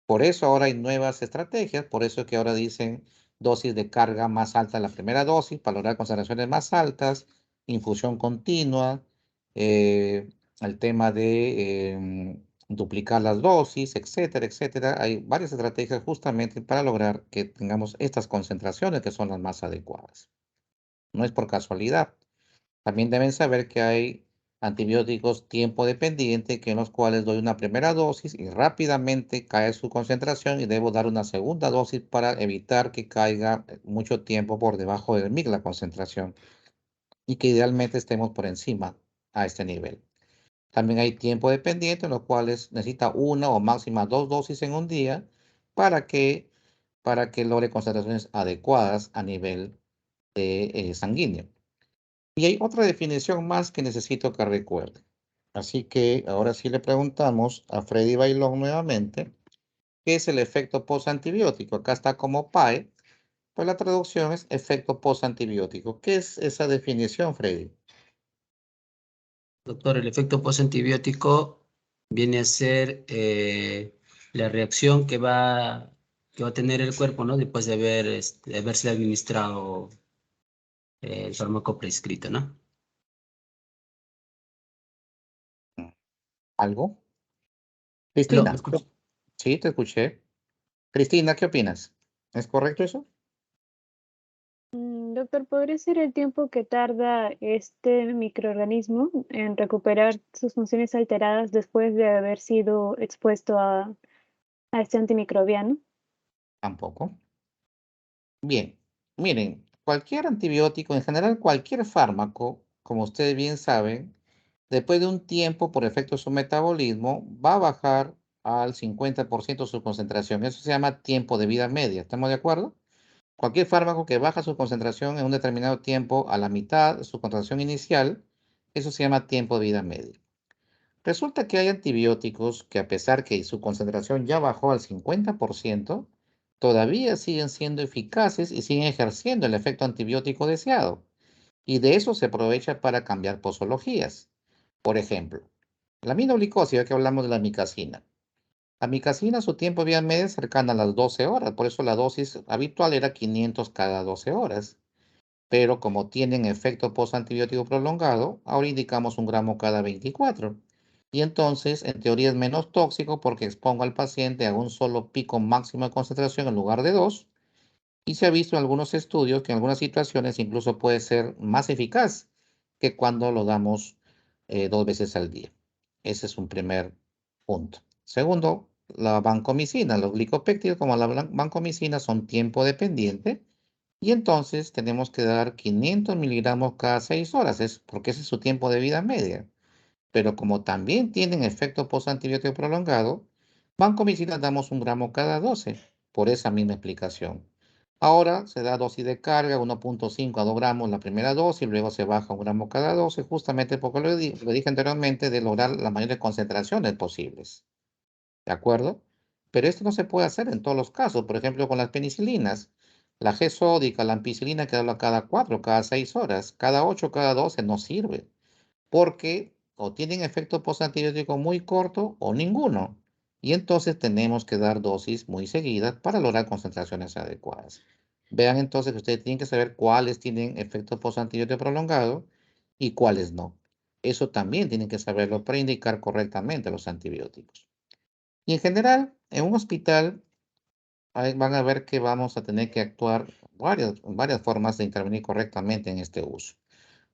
[SPEAKER 1] Por eso ahora hay nuevas estrategias, por eso es que ahora dicen dosis de carga más alta en la primera dosis para lograr concentraciones más altas, infusión continua, el tema de duplicar las dosis, etcétera, etcétera. Hay varias estrategias justamente para lograr que tengamos estas concentraciones que son las más adecuadas. No es por casualidad. También deben saber que hay antibióticos tiempo dependiente, que en los cuales doy una primera dosis y rápidamente cae su concentración y debo dar una segunda dosis para evitar que caiga mucho tiempo por debajo del MIC la concentración y que idealmente estemos por encima a este nivel. También hay tiempo dependiente en los cuales necesita 1 o máxima 2 dosis en un día para que logre concentraciones adecuadas a nivel sanguíneo. Y hay otra definición más que necesito que recuerde. Así que ahora sí le preguntamos a Freddy Bailón nuevamente, ¿qué es el efecto postantibiótico? Acá está como PAE, pues la traducción es efecto postantibiótico. ¿Qué es esa definición, Freddy?
[SPEAKER 6] Doctor, el efecto postantibiótico viene a ser la reacción que va va a tener el cuerpo, ¿no? Después de haberse administrado el fármaco prescrito, ¿no?
[SPEAKER 1] ¿Algo?
[SPEAKER 6] ¿Me
[SPEAKER 1] Cristina,
[SPEAKER 6] escucha?
[SPEAKER 1] sí, te escuché. Cristina, ¿qué opinas? ¿Es correcto eso?
[SPEAKER 2] Doctor, ¿podría ser el tiempo que tarda este microorganismo en recuperar sus funciones alteradas después de haber sido expuesto a este antimicrobiano?
[SPEAKER 1] Tampoco. Bien, miren, cualquier antibiótico, en general cualquier fármaco, como ustedes bien saben, después de un tiempo por efecto de su metabolismo, va a bajar al 50% su concentración. Eso se llama tiempo de vida media. ¿Estamos de acuerdo? Cualquier fármaco que baja su concentración en un determinado tiempo a la mitad de su concentración inicial, eso se llama tiempo de vida media. Resulta que hay antibióticos que a pesar que su concentración ya bajó al 50%, todavía siguen siendo eficaces y siguen ejerciendo el efecto antibiótico deseado. Y de eso se aprovecha para cambiar posologías. Por ejemplo, la aminoglicosa, ya que hablamos de la micacina. La micacina, su tiempo de vida media es cercana a las 12 horas, por eso la dosis habitual era 500 cada 12 horas. Pero como tienen efecto postantibiótico prolongado, ahora indicamos 1 gramo cada 24. Y entonces, en teoría es menos tóxico porque expongo al paciente a un solo pico máximo de concentración en lugar de 2. Y se ha visto en algunos estudios que en algunas situaciones incluso puede ser más eficaz que cuando lo damos 2 veces al día. Ese es un primer punto. Segundo, la vancomicina. Los glicopéptidos como la vancomicina son tiempo dependiente y entonces tenemos que dar 500 miligramos cada 6 horas, porque ese es su tiempo de vida media. Pero como también tienen efecto postantibiótico prolongado, vancomicina damos 1 gramo cada 12, por esa misma explicación. Ahora se da dosis de carga, 1.5 a 2 gramos la primera dosis, luego se baja 1 gramo cada 12, justamente porque lo dije anteriormente, de lograr las mayores concentraciones posibles. ¿De acuerdo? Pero esto no se puede hacer en todos los casos. Por ejemplo, con las penicilinas, la G sódica, la ampicilina, que darla cada 4, cada 6 horas, cada 8, cada 12 no sirve, porque o tienen efecto postantibiótico muy corto o ninguno. Y entonces tenemos que dar dosis muy seguidas para lograr concentraciones adecuadas. Vean entonces que ustedes tienen que saber cuáles tienen efecto postantibiótico prolongado y cuáles no. Eso también tienen que saberlo para indicar correctamente los antibióticos. Y en general, en un hospital van a ver que vamos a tener que actuar varias formas de intervenir correctamente en este uso.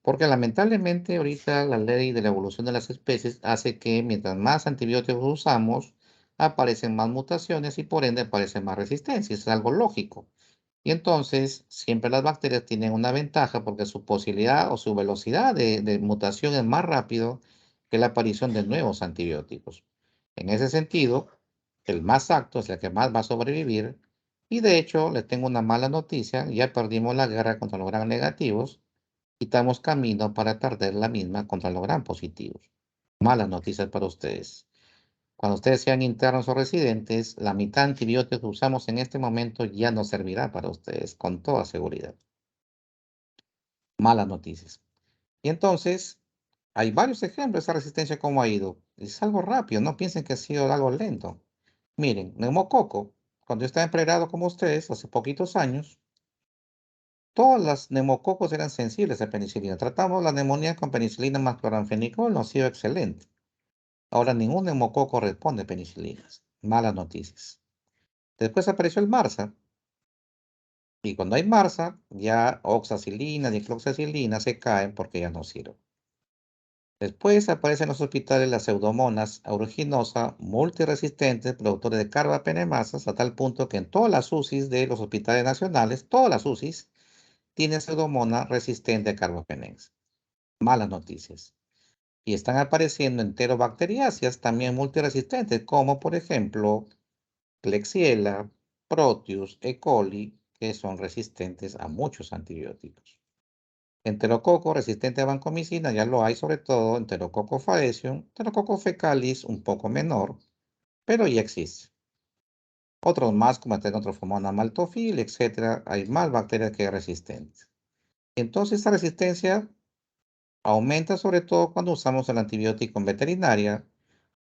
[SPEAKER 1] Porque lamentablemente ahorita la ley de la evolución de las especies hace que mientras más antibióticos usamos, aparecen más mutaciones y por ende aparecen más resistencias. Es algo lógico. Y entonces siempre las bacterias tienen una ventaja porque su posibilidad o su velocidad de mutación es más rápido que la aparición de nuevos antibióticos. En ese sentido, el más apto es el que más va a sobrevivir. Y de hecho, les tengo una mala noticia, ya perdimos la guerra contra los gran negativos y estamos camino para perder la misma contra los gran positivos. Malas noticias para ustedes. Cuando ustedes sean internos o residentes, la mitad de antibióticos que usamos en este momento ya no servirá para ustedes, con toda seguridad. Malas noticias. Y entonces, hay varios ejemplos de esa resistencia cómo ha ido. Es algo rápido, no piensen que ha sido algo lento. Miren, neumococo. Cuando yo estaba en pregrado como ustedes, hace poquitos años, todas las neumococos eran sensibles a penicilina. Tratamos la neumonía con penicilina más cloranfenicol, nos ha sido excelente. Ahora ningún neumococo responde a penicilinas. Malas noticias. Después apareció el MRSA. Y cuando hay MRSA, ya oxacilina, dicloxacilina se caen porque ya no sirven. Después aparecen en los hospitales las pseudomonas aeruginosa multiresistentes, productores de carbapenemasas, a tal punto que en todas las UCIs de los hospitales nacionales, todas las UCIs, tienen pseudomonas resistente a carbapenemas. Malas noticias. Y están apareciendo enterobacteriáceas también multiresistentes, como por ejemplo Klebsiella, Proteus, E. coli, que son resistentes a muchos antibióticos. Enterococo resistente a vancomicina ya lo hay, sobre todo Enterococo faecium, Enterococo fecalis un poco menor, pero ya existe. Otros más como Enterococcus maltophilia, etc. Hay más bacterias que resistentes. Entonces esta resistencia aumenta sobre todo cuando usamos el antibiótico en veterinaria,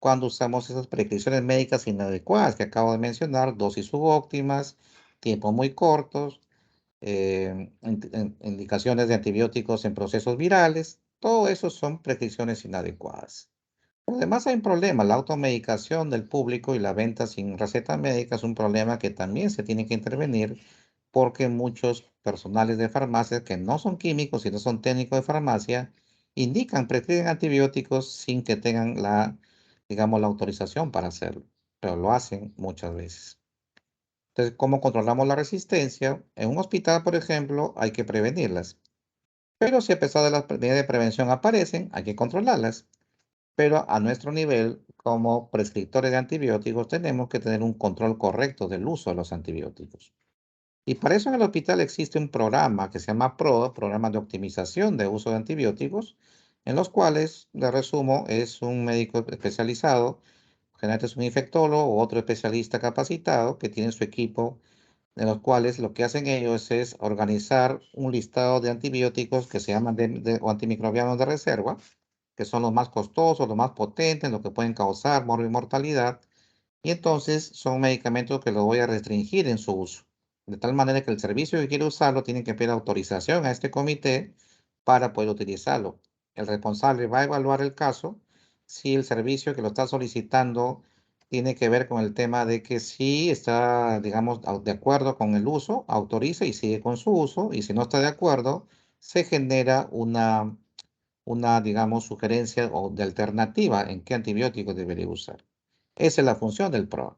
[SPEAKER 1] cuando usamos esas prescripciones médicas inadecuadas que acabo de mencionar, dosis subóptimas, tiempos muy cortos, indicaciones de antibióticos en procesos virales, todo eso son prescripciones inadecuadas. Además hay un problema, la automedicación del público y la venta sin receta médica es un problema que también se tiene que intervenir porque muchos personales de farmacias que no son químicos y no son técnicos de farmacia prescriben antibióticos sin que tengan digamos, la autorización para hacerlo, pero lo hacen muchas veces. Entonces, ¿cómo controlamos la resistencia? En un hospital, por ejemplo, hay que prevenirlas. Pero si a pesar de las medidas de prevención aparecen, hay que controlarlas. Pero a nuestro nivel, como prescriptores de antibióticos, tenemos que tener un control correcto del uso de los antibióticos. Y para eso en el hospital existe un programa que se llama PROA, Programa de Optimización de Uso de Antibióticos, en los cuales, de resumo, es un médico especializado, generalmente es un infectólogo o otro especialista capacitado que tiene su equipo, en los cuales lo que hacen ellos es organizar un listado de antibióticos que se llaman o antimicrobianos de reserva, que son los más costosos, los más potentes, los que pueden causar mortalidad, y entonces son medicamentos que los voy a restringir en su uso, de tal manera que el servicio que quiere usarlo tiene que pedir autorización a este comité para poder utilizarlo. El responsable va a evaluar el caso si el servicio que lo está solicitando tiene que ver con el tema de que si está, digamos, de acuerdo con el uso, autoriza y sigue con su uso, y si no está de acuerdo, se genera digamos, sugerencia o de alternativa en qué antibiótico debería usar. Esa es la función del PROA.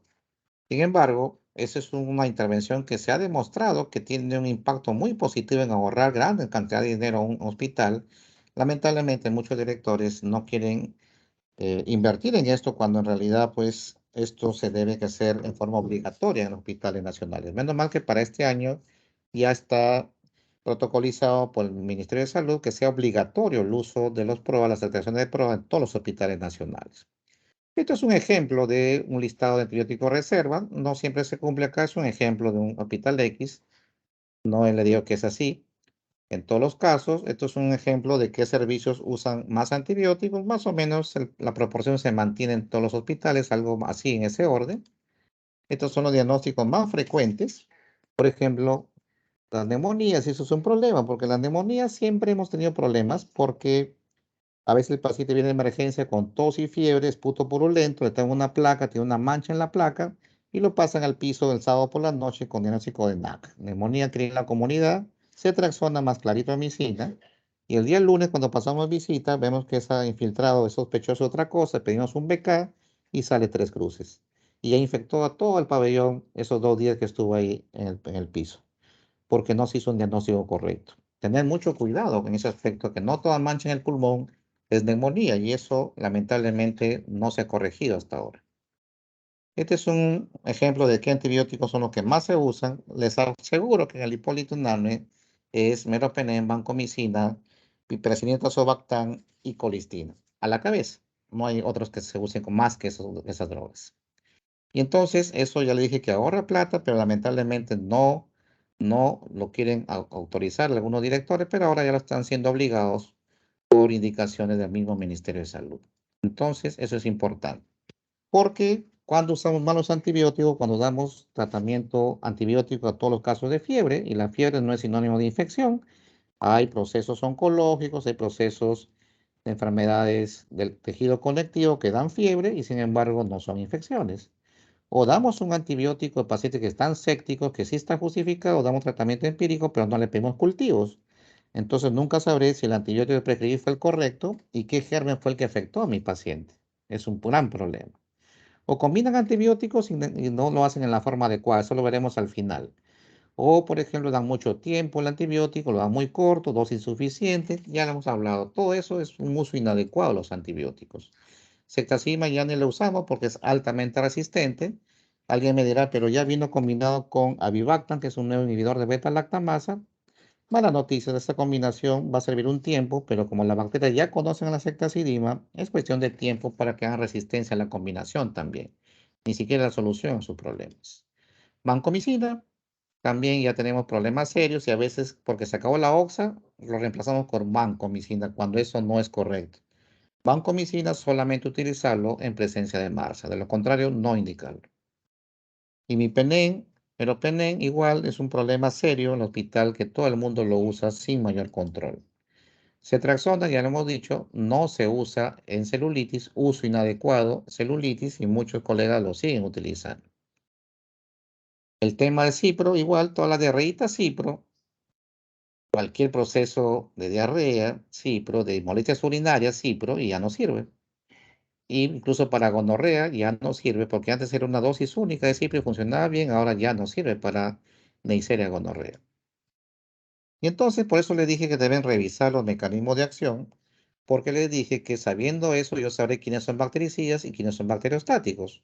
[SPEAKER 1] Sin embargo, esa es una intervención que se ha demostrado que tiene un impacto muy positivo en ahorrar grandes cantidades de dinero a un hospital. Lamentablemente, muchos directores no quieren invertir en esto cuando en realidad, pues, esto se debe que hacer en forma obligatoria en los hospitales nacionales. Menos mal que para este año ya está protocolizado por el Ministerio de Salud que sea obligatorio el uso de los PROA, las aplicaciones de PROA en todos los hospitales nacionales. Esto es un ejemplo de un listado de antibióticos reserva. No siempre se cumple acá, es un ejemplo de un hospital X. No le digo que es así. En todos los casos, esto es un ejemplo de qué servicios usan más antibióticos. Más o menos la proporción se mantiene en todos los hospitales, algo así en ese orden. Estos son los diagnósticos más frecuentes. Por ejemplo, las neumonías, eso es un problema, porque las neumonías siempre hemos tenido problemas porque a veces el paciente viene de emergencia con tos y fiebre, es puto purulento, le traen una placa, tiene una mancha en la placa y lo pasan al piso el sábado por la noche con diagnóstico de NAC. Neumonía que en la comunidad, ceftriaxona más claritromicina. Y el día lunes, cuando pasamos visita, vemos que está infiltrado, es sospechoso de otra cosa, pedimos un BK y sale 3 cruces. Y ya infectó a todo el pabellón esos 2 días que estuvo ahí en el piso, porque no se hizo un diagnóstico correcto. Tener mucho cuidado con ese aspecto, que no toda mancha en el pulmón es neumonía y eso lamentablemente no se ha corregido hasta ahora. Este es un ejemplo de qué antibióticos son los que más se usan. Les aseguro que en el Hipólito Unanue es meropenem, vancomicina, piperacillin, tazobactam y colistina. A la cabeza. No hay otros que se usen con más que esas drogas. Y entonces eso ya le dije que ahorra plata, pero lamentablemente no lo quieren autorizar algunos directores, pero ahora ya lo están siendo obligados por indicaciones del mismo Ministerio de Salud. Entonces, eso es importante. Porque cuando usamos malos antibióticos, cuando damos tratamiento antibiótico a todos los casos de fiebre, y la fiebre no es sinónimo de infección, hay procesos oncológicos, hay procesos de enfermedades del tejido conectivo que dan fiebre y sin embargo no son infecciones. O damos un antibiótico a pacientes que están sépticos, que sí está justificado, damos tratamiento empírico, pero no le pedimos cultivos. Entonces nunca sabré si el antibiótico que prescribí fue el correcto y qué germen fue el que afectó a mi paciente. Es un gran problema. O combinan antibióticos y no lo hacen en la forma adecuada, eso lo veremos al final. O, por ejemplo, dan mucho tiempo el antibiótico, lo dan muy corto, dosis insuficiente, ya lo hemos hablado. Todo eso es un uso inadecuado de los antibióticos. Ceftazidima ya ni lo usamos porque es altamente resistente. Alguien me dirá, pero ya vino combinado con Avibactam, que es un nuevo inhibidor de beta-lactamasa. Mala noticia, de esta combinación va a servir un tiempo, pero como las bacterias ya conocen a la ceftazidima, es cuestión de tiempo para que hagan resistencia a la combinación también. Ni siquiera la solución a sus problemas. Vancomicina, también ya tenemos problemas serios y a veces porque se acabó la oxa, lo reemplazamos con vancomicina cuando eso no es correcto. Vancomicina solamente utilizarlo en presencia de MARSA, de lo contrario no indicarlo. Imipenem, meropenem igual es un problema serio en el hospital que todo el mundo lo usa sin mayor control. Cetraxona, ya lo hemos dicho, no se usa en celulitis, uso inadecuado, celulitis, y muchos colegas lo siguen utilizando. El tema de cipro, igual, todas las diarreitas cipro, cualquier proceso de diarrea, cipro, de molestias urinarias, cipro, y ya no sirve. Y incluso para gonorrea ya no sirve, porque antes era una dosis única de cipro y funcionaba bien, ahora ya no sirve para Neisseria gonorrea. Y entonces por eso les dije que deben revisar los mecanismos de acción, porque les dije que sabiendo eso yo sabré quiénes son bactericidas y quiénes son bacteriostáticos.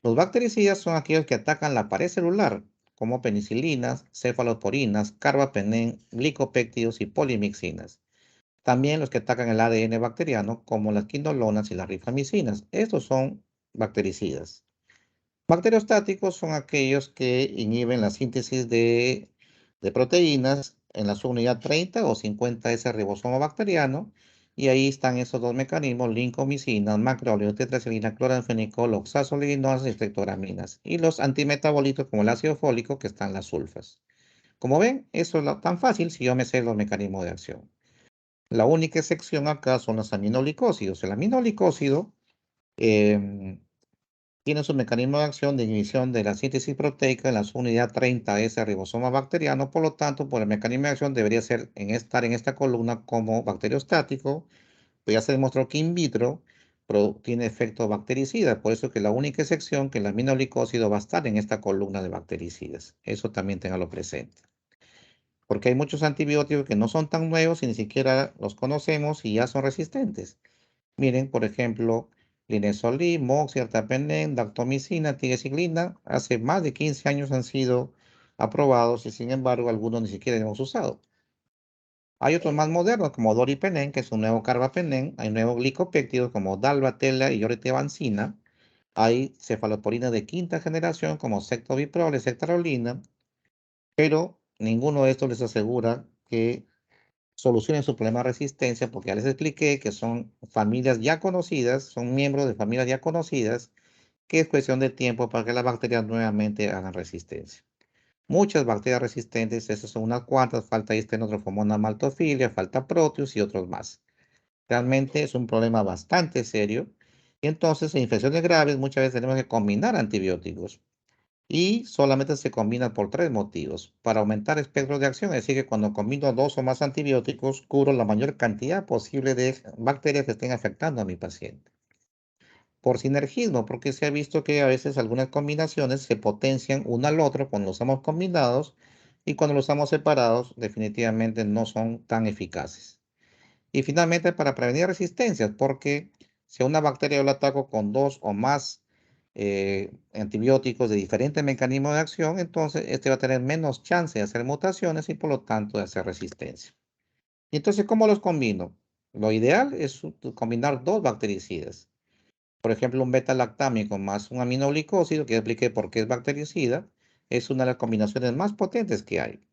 [SPEAKER 1] Los bactericidas son aquellos que atacan la pared celular, como penicilinas, cefaloporinas, carbapenem, glicopéptidos y polimixinas. También los que atacan el ADN bacteriano, como las quinolonas y las rifamicinas. Estos son bactericidas. Bacteriostáticos son aquellos que inhiben la síntesis de proteínas en la subunidad 30 o 50S ribosoma bacteriano, y ahí están esos dos mecanismos: lincomicinas, macrólidos, tetracilina, cloranfenicol, oxazolinosas y streptograminas. Y los antimetabolitos como el ácido fólico, que están las sulfas. Como ven, eso es tan fácil si yo me sé los mecanismos de acción. La única excepción acá son los aminoglicósidos. El aminoglicósido tiene su mecanismo de acción de inhibición de la síntesis proteica en la subunidad 30S ribosoma bacteriano. Por lo tanto, por el mecanismo de acción debería estar en esta columna como bacteriostático. Pues ya se demostró que in vitro tiene efecto bactericida. Por eso que la única excepción, que el aminoglicósido va a estar en esta columna de bactericidas. Eso también téngalo presente. Porque hay muchos antibióticos que no son tan nuevos y ni siquiera los conocemos y ya son resistentes. Miren, por ejemplo, linezolid, moxi, ertapenem, dactomicina, tigecyclina, hace más de 15 años han sido aprobados y sin embargo algunos ni siquiera hemos usado. Hay otros más modernos como doripenem, que es un nuevo carbapenem. Hay nuevos glicopéptidos como dalbatela y oretivancina. Hay cefaloporinas de quinta generación como sectoviprol y sectarolina, pero ninguno de estos les asegura que solucionen su problema de resistencia, porque ya les expliqué que son familias ya conocidas, son miembros de familias ya conocidas, que es cuestión de tiempo para que las bacterias nuevamente hagan resistencia. Muchas bacterias resistentes, esas son unas cuantas, falta Stenotrophomona maltophilia, falta Proteus y otros más. Realmente es un problema bastante serio, y entonces en infecciones graves muchas veces tenemos que combinar antibióticos. Y solamente se combina por 3 motivos: para aumentar espectro de acción, es decir, que cuando combino 2 o más antibióticos, cubro la mayor cantidad posible de bacterias que estén afectando a mi paciente. Por sinergismo, porque se ha visto que a veces algunas combinaciones se potencian una al otro cuando los usamos combinados, y cuando los usamos separados, definitivamente no son tan eficaces. Y finalmente, para prevenir resistencias, porque si a una bacteria yo la ataco con 2 o más antibióticos de diferentes mecanismos de acción, entonces este va a tener menos chance de hacer mutaciones y por lo tanto de hacer resistencia. Y entonces, ¿cómo los combino? Lo ideal es combinar 2 bactericidas. Por ejemplo, un beta-lactámico más un aminoglicósido, que ya expliqué por qué es bactericida, es una de las combinaciones más potentes que hay.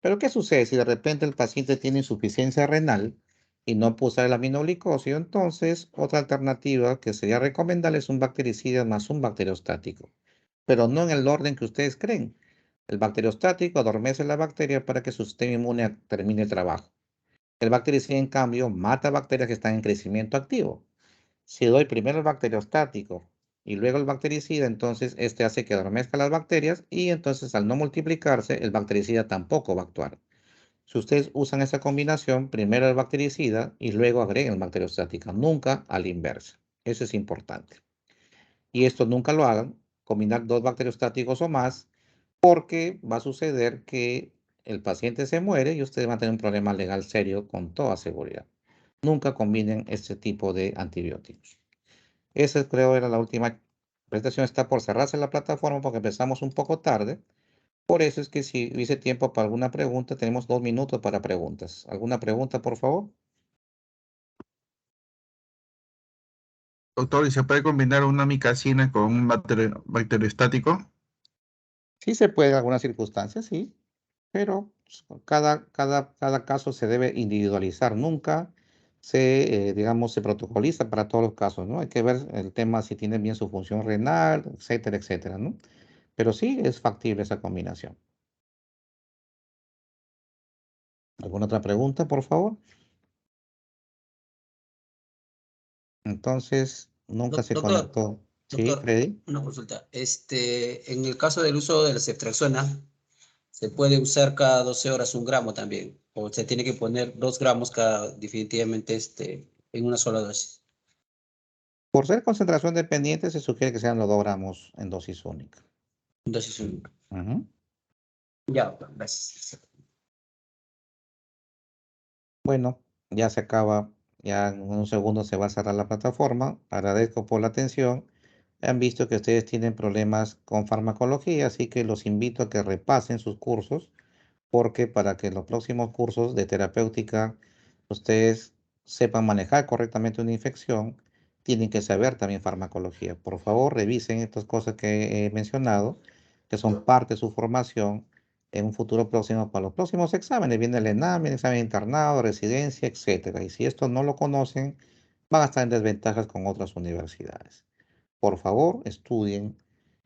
[SPEAKER 1] Pero ¿qué sucede si de repente el paciente tiene insuficiencia renal y no puede usar el aminoglicósido? Entonces, otra alternativa que sería recomendable es un bactericida más un bacteriostático, pero no en el orden que ustedes creen. El bacteriostático adormece la bacteria para que su sistema inmune termine el trabajo. El bactericida, en cambio, mata bacterias que están en crecimiento activo. Si doy primero el bacteriostático y luego el bactericida, entonces este hace que adormezca las bacterias y entonces al no multiplicarse, el bactericida tampoco va a actuar. Si ustedes usan esa combinación, primero el bactericida y luego agreguen el bacteriostático, nunca a la inversa. Eso es importante. Y esto nunca lo hagan, combinar 2 bacteriostáticos o más, porque va a suceder que el paciente se muere y ustedes van a tener un problema legal serio con toda seguridad. Nunca combinen este tipo de antibióticos. Esa creo era la última presentación. Está por cerrarse la plataforma porque empezamos un poco tarde. Por eso es que si hubiese tiempo para alguna pregunta, tenemos 2 minutos para preguntas. ¿Alguna pregunta, por favor?
[SPEAKER 5] Doctor, ¿y se puede combinar una amicacina con un bacteriostático?
[SPEAKER 1] Sí se puede en algunas circunstancias, sí, pero cada caso se debe individualizar. Nunca digamos, se protocoliza para todos los casos, ¿no? Hay que ver el tema si tiene bien su función renal, etcétera, etcétera, ¿no? Pero sí es factible esa combinación. ¿Alguna otra pregunta, por favor? Entonces, nunca se
[SPEAKER 6] Doctor,
[SPEAKER 1] conectó. Sí,
[SPEAKER 6] doctor,
[SPEAKER 1] Freddy.
[SPEAKER 6] una consulta. En el caso del uso de la ceftriaxona, ¿se puede usar cada 12 horas 1 gramo también? ¿O se tiene que poner 2 gramos definitivamente en una sola dosis?
[SPEAKER 1] Por ser concentración dependiente, se sugiere que sean los 2 gramos en dosis única.
[SPEAKER 6] Dosis única.
[SPEAKER 1] Ujú.
[SPEAKER 6] Ya, gracias.
[SPEAKER 1] Bueno, ya se acaba. Ya en unos segundos se va a cerrar la plataforma. Agradezco por la atención. Han visto que ustedes tienen problemas con farmacología, así que los invito a que repasen sus cursos, porque para que los próximos cursos de terapéutica ustedes sepan manejar correctamente una infección, tienen que saber también farmacología. Por favor, revisen estas cosas que he mencionado, que son parte de su formación en un futuro próximo para los próximos exámenes. Viene el examen, examen internado, residencia, etcétera. Y si esto no lo conocen, van a estar en desventajas con otras universidades. Por favor, estudien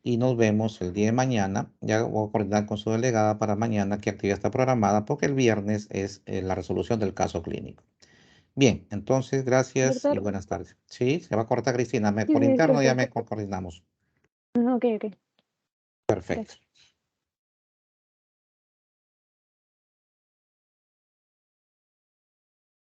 [SPEAKER 1] y nos vemos el día de mañana. Ya voy a coordinar con su delegada para mañana qué actividad está programada, porque el viernes es la resolución del caso clínico. Bien, entonces gracias y
[SPEAKER 2] Doctor,
[SPEAKER 1] buenas tardes. Sí, se va a cortar Cristina.
[SPEAKER 2] sí,
[SPEAKER 1] Por
[SPEAKER 2] sí,
[SPEAKER 1] interno ya
[SPEAKER 2] disculpe.
[SPEAKER 1] me coordinamos.
[SPEAKER 2] Ok, ok.
[SPEAKER 1] Perfecto.
[SPEAKER 2] Gracias.